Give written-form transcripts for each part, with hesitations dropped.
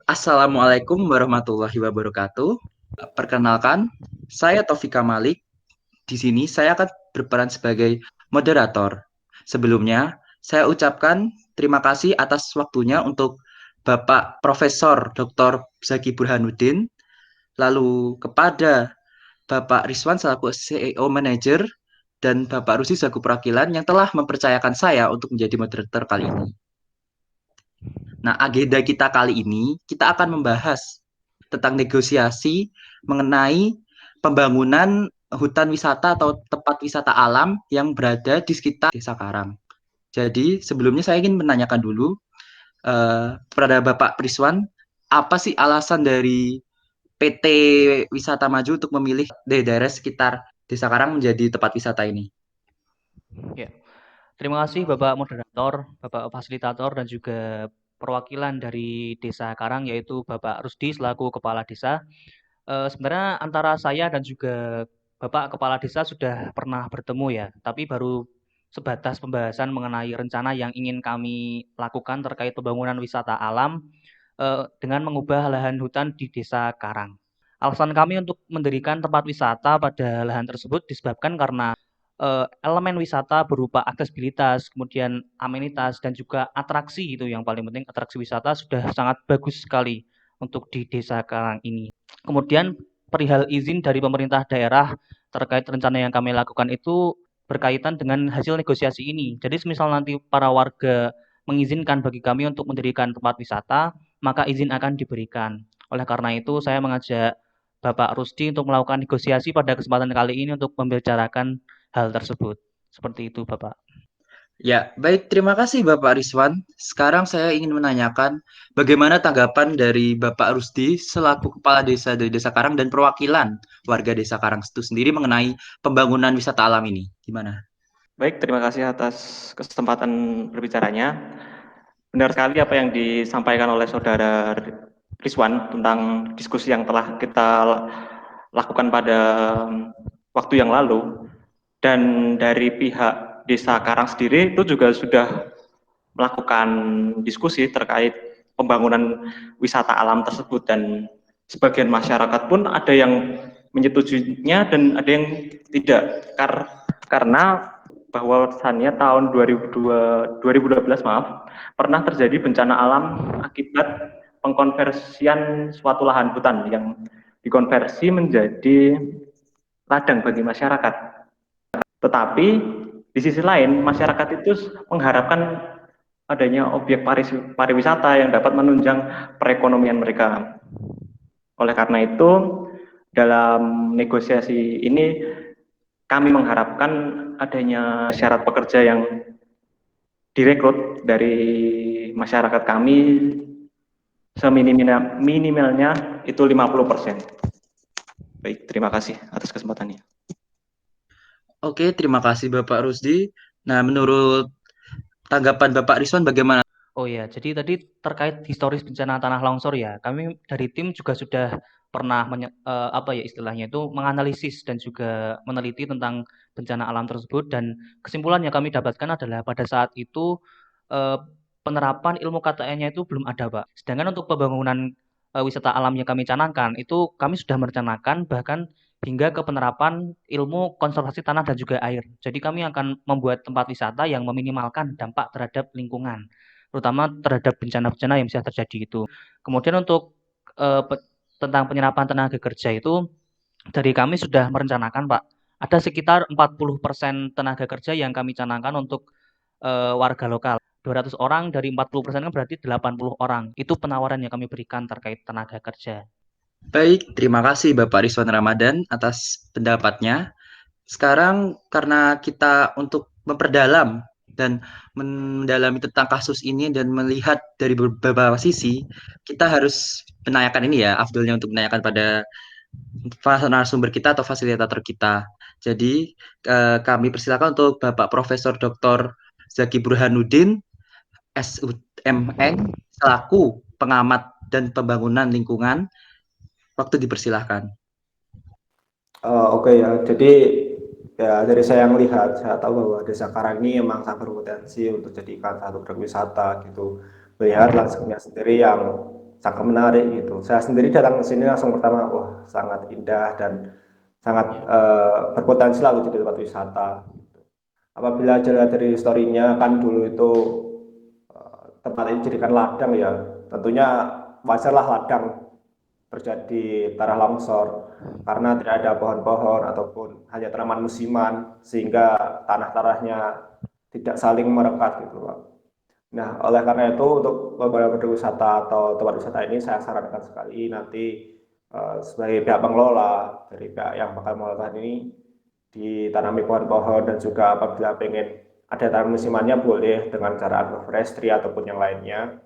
Assalamualaikum warahmatullahi wabarakatuh. Perkenalkan, saya Taufika Malik. Di sini saya akan berperan sebagai moderator. Sebelumnya, saya ucapkan terima kasih atas waktunya untuk Bapak Profesor Dr. Zaki Burhanuddin, lalu kepada Bapak Rizwan selaku CEO Manager, dan Bapak Rusi selaku perwakilan yang telah mempercayakan saya untuk menjadi moderator kali ini. Nah, agenda kita kali ini, kita akan membahas tentang negosiasi mengenai pembangunan hutan wisata atau tempat wisata alam yang berada di sekitar Desa Karang. Jadi, sebelumnya saya ingin menanyakan dulu kepada Bapak Priswan, apa sih alasan dari PT Wisata Maju untuk memilih daerah sekitar Desa Karang menjadi tempat wisata ini? Ya, terima kasih Bapak Moderator, Bapak Fasilitator, dan juga perwakilan dari Desa Karang, yaitu Bapak Rusdi selaku Kepala Desa. Sebenarnya antara saya dan juga Bapak Kepala Desa sudah pernah bertemu ya, tapi baru sebatas pembahasan mengenai rencana yang ingin kami lakukan terkait pembangunan wisata alam dengan mengubah lahan hutan di Desa Karang. Alasan kami untuk mendirikan tempat wisata pada lahan tersebut disebabkan karena elemen wisata berupa aksesibilitas, kemudian amenitas dan juga atraksi itu yang paling penting atraksi wisata sudah sangat bagus sekali untuk di Desa Karang ini. Kemudian perihal izin dari pemerintah daerah terkait rencana yang kami lakukan itu berkaitan dengan hasil negosiasi ini. Jadi semisal nanti para warga mengizinkan bagi kami untuk mendirikan tempat wisata, maka izin akan diberikan. Oleh karena itu, saya mengajak Bapak Rusdi untuk melakukan negosiasi pada kesempatan kali ini untuk membicarakan hal tersebut. Seperti itu, Bapak. Ya, baik. Terima kasih Bapak Rizwan. Sekarang saya ingin menanyakan bagaimana tanggapan dari Bapak Rusdi selaku Kepala Desa dari Desa Karang dan perwakilan warga Desa Karang itu sendiri mengenai pembangunan wisata alam ini. Gimana? Baik, terima kasih atas kesempatan berbicaranya. Benar sekali apa yang disampaikan oleh Saudara Rizwan tentang diskusi yang telah kita lakukan pada waktu yang lalu. Dan dari pihak Desa Karang sendiri itu juga sudah melakukan diskusi terkait pembangunan wisata alam tersebut, dan sebagian masyarakat pun ada yang menyetujuinya dan ada yang tidak, karena bahwasannya tahun 2012 pernah terjadi bencana alam akibat pengkonversian suatu lahan hutan yang dikonversi menjadi ladang bagi masyarakat. Tetapi di sisi lain, masyarakat itu mengharapkan adanya objek pariwisata yang dapat menunjang perekonomian mereka. Oleh karena itu, dalam negosiasi ini kami mengharapkan adanya syarat pekerja yang direkrut dari masyarakat kami seminimalnya itu 50%. Baik, terima kasih atas kesempatannya. Oke, terima kasih Bapak Rusdi. Nah, menurut tanggapan Bapak Rizwan bagaimana? Oh ya, jadi tadi terkait historis bencana tanah longsor ya, kami dari tim juga sudah pernah apa ya istilahnya itu menganalisis dan juga meneliti tentang bencana alam tersebut dan kesimpulan yang kami dapatkan adalah pada saat itu eh, penerapan ilmu KTN-nya itu belum ada, Pak. Sedangkan untuk pembangunan wisata alam yang kami canangkan itu kami sudah merencanakan bahkan hingga ke penerapan ilmu konservasi tanah dan juga air. Jadi kami akan membuat tempat wisata yang meminimalkan dampak terhadap lingkungan terutama terhadap bencana-bencana yang bisa terjadi itu. Kemudian untuk tentang penyerapan tenaga kerja itu dari kami sudah merencanakan Pak, ada sekitar 40% tenaga kerja yang kami canangkan untuk warga lokal. 200 orang dari 40% kan berarti 80 orang. Itu penawaran yang kami berikan terkait tenaga kerja. Baik, terima kasih Bapak Rizwan Ramadan atas pendapatnya. Sekarang karena kita untuk memperdalam dan mendalami tentang kasus ini dan melihat dari beberapa sisi, kita harus menanyakan ini ya, afdolnya untuk menanyakan pada narasumber kita atau fasilitator kita. Jadi kami persilakan untuk Bapak Profesor Dr. Zaki Burhanuddin, SUMN, selaku pengamat dan pembangunan lingkungan. Waktu dipersilahkan. Oke ya, jadi ya dari saya melihat, saya tahu bahwa Desa Karang ini memang sangat berpotensi untuk dijadikan satu objek wisata gitu. Melihat landscape-nya sendiri yang sangat menarik gitu. Saya sendiri datang ke sini langsung pertama, wah sangat indah dan sangat berpotensi lah untuk jadi tempat wisata. Apabila dilihat dari historinya kan dulu itu tempat ini dijadikan ladang ya, tentunya wajarlah ladang terjadi tanah longsor karena tidak ada pohon-pohon ataupun hanya tanaman musiman sehingga tanah-tanahnya tidak saling merekat gitu Pak. Nah, oleh karena itu untuk beberapa wisata atau tempat wisata ini saya sarankan sekali nanti sebagai pihak pengelola dari pihak yang bakal mengelola ini ditanami pohon-pohon dan juga apabila pengen ada tanaman musimannya boleh dengan cara agroforestry ataupun yang lainnya.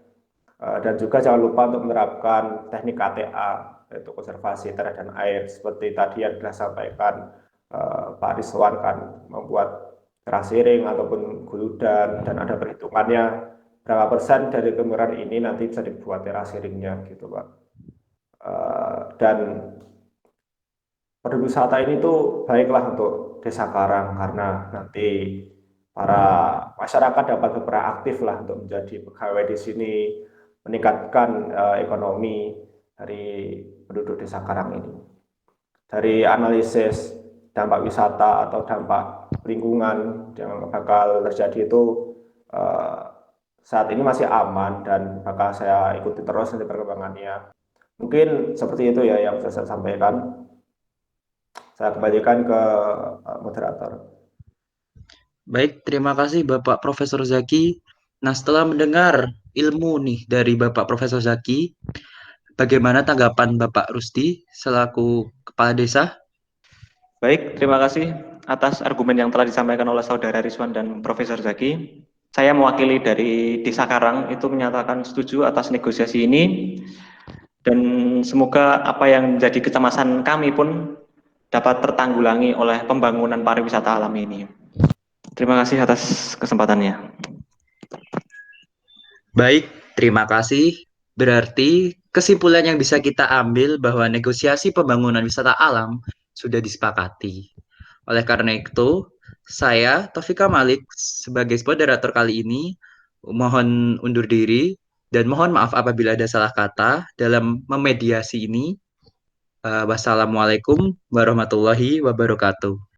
Dan juga jangan lupa untuk menerapkan teknik KTA, yaitu konservasi tanah dan air, seperti tadi yang sudah sampaikan Pak Rizwan kan, membuat terasiring ataupun guludan, dan ada perhitungannya berapa persen dari kemiran ini nanti bisa dibuat terasiringnya gitu Pak. Dan pariwisata ini tuh baiklah untuk Desa Karang karena nanti para masyarakat dapat beraktif lah untuk menjadi pegawai di sini, meningkatkan ekonomi dari penduduk Desa Karang ini. Dari analisis dampak wisata atau dampak lingkungan yang bakal terjadi itu saat ini masih aman dan bakal saya ikuti terus nanti perkembangannya. Mungkin seperti itu ya yang bisa saya sampaikan. Saya kembalikan ke moderator. Baik, terima kasih Bapak Profesor Zaki. Nah, setelah mendengar ilmu nih dari Bapak Profesor Zaki, bagaimana tanggapan Bapak Rusdi selaku Kepala Desa? Baik, terima kasih atas argumen yang telah disampaikan oleh Saudara Rizwan dan Profesor Zaki. Saya mewakili dari Desa Karang itu menyatakan setuju atas negosiasi ini dan semoga apa yang menjadi kecemasan kami pun dapat tertanggulangi oleh pembangunan pariwisata alam ini. Terima kasih atas kesempatannya. Baik, terima kasih. Berarti kesimpulan yang bisa kita ambil bahwa negosiasi pembangunan wisata alam sudah disepakati. Oleh karena itu, saya Taufika Malik sebagai moderator kali ini mohon undur diri dan mohon maaf apabila ada salah kata dalam memediasi ini. Wassalamualaikum warahmatullahi wabarakatuh.